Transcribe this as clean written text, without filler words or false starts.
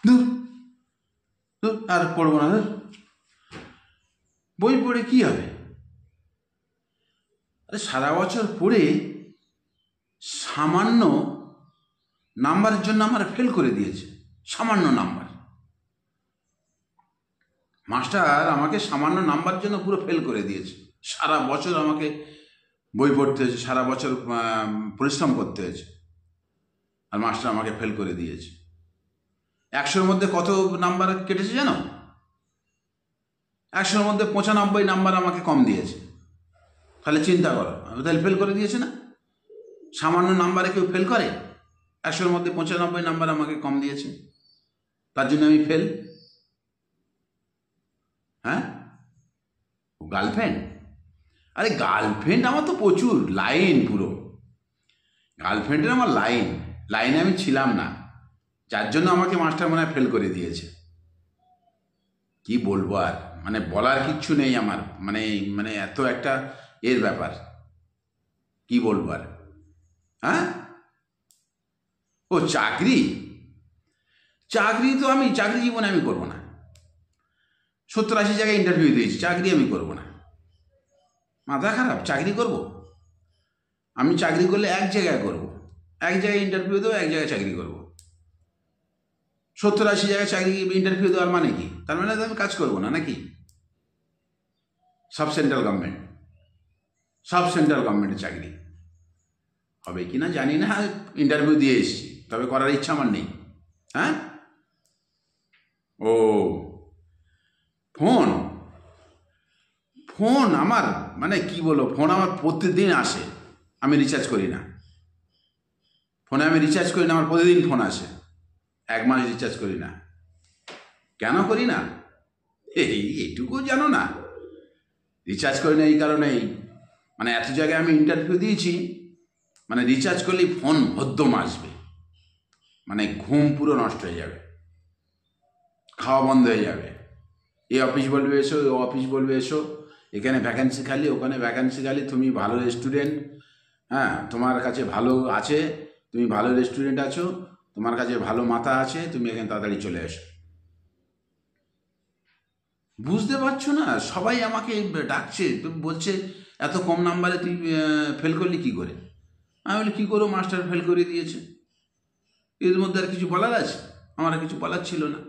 ধুর ধুর, আর পড়বো না, ধুর। বই পড়ে কি হবে? আরে সারা বছর পড়ে সামান্য নাম্বারের জন্য আমার ফেল করে দিয়েছে। সামান্য নাম্বার, মাস্টার আমাকে সামান্য নাম্বারের জন্য পুরো ফেল করে দিয়েছে। সারা বছর আমাকে বই পড়তে হয়েছে, সারা বছর পরিশ্রম করতে হয়েছে, আর মাস্টার আমাকে ফেল করে দিয়েছে। 100-র মধ্যে কত নাম্বার কেটেছে জানো? 100-র মধ্যে 95 নাম্বার আমাকে কম দিয়েছে। তাহলে চিন্তা করো, তাহলে ফেল করে দিয়েছে না? সামান্য নাম্বারে কেউ ফেল করে? 100-র মধ্যে 95 নাম্বার আমাকে কম দিয়েছে, তার জন্য আমি ফেল। হ্যাঁ, গার্লফ্রেন্ড? আরে গার্লফ্রেন্ড আমার তো প্রচুর, লাইন পুরো। গার্লফ্রেন্ডের আমার লাইনে আমি ছিলাম না, যার জন্য আমাকে মাস্টার মনে হয় ফেল করে দিয়েছে। কি বলবো আর, মানে বলার কিচ্ছু নেই আমার, মানে মানে এত একটা এর ব্যাপার, কি বলবো আর। হ্যাঁ, ও চাকরি তো আমি চাকরি জীবনে আমি করবো না। 70-80 জায়গায় ইন্টারভিউ দিয়েছি, চাকরি আমি করবো না। মাথা খারাপ, চাকরি করব? আমি চাকরি করলে এক জায়গায় করব, এক জায়গায় ইন্টারভিউ দেবো, এক জায়গায় চাকরি করব। 70-80 জায়গায় চাকরি ইন্টারভিউ দেওয়ার মানে কি? তার মানে আমি কাজ করবো না নাকি? সব সেন্ট্রাল গভর্নমেন্টের চাকরি হবে কি না জানি না, ইন্টারভিউ দিয়ে এসেছি, তবে করার ইচ্ছা আমার নেই। হ্যাঁ, ও ফোন আমার, মানে কি বলো, ফোন আমার প্রতিদিন আসে, আমি রিচার্জ করি না। আমার প্রতিদিন ফোন আসে, 1 মাস রিচার্জ করি না। কেন করি না এইটুকু জানো না? রিচার্জ করি না এই কারণেই, মানে এত জায়গায় আমি ইন্টারভিউ দিয়েছি, মানে রিচার্জ করলেই ফোন ভদ্যম আসবে, মানে ঘুম পুরো নষ্ট হয়ে যাবে, খাওয়া বন্ধ হয়ে যাবে। এই অফিস বলবে এসো, ও অফিস বলবে এসো, এখানে ভ্যাকেন্সি খালি, ওখানে ভ্যাকেন্সি খালি, তুমি ভালো রেস্টুরেন্ট, হ্যাঁ তোমার কাছে ভালো আছে, তুমি ভালো রেস্টুরেন্ট আছো, তোমার কাছে ভালো মাথা আছে, তুমি এখানে তাড়াতাড়ি চলে এসো। বুঝতে পারছো না? সবাই আমাকে ডাকছে, বলছে এত কম নাম্বারে তুই ফেল করলি কি করে? আমি বলি কী করবো, মাস্টার ফেল করে দিয়েছে, এর মধ্যে আর কিছু বলার আছে? আমার আর কিছু বলার ছিল না।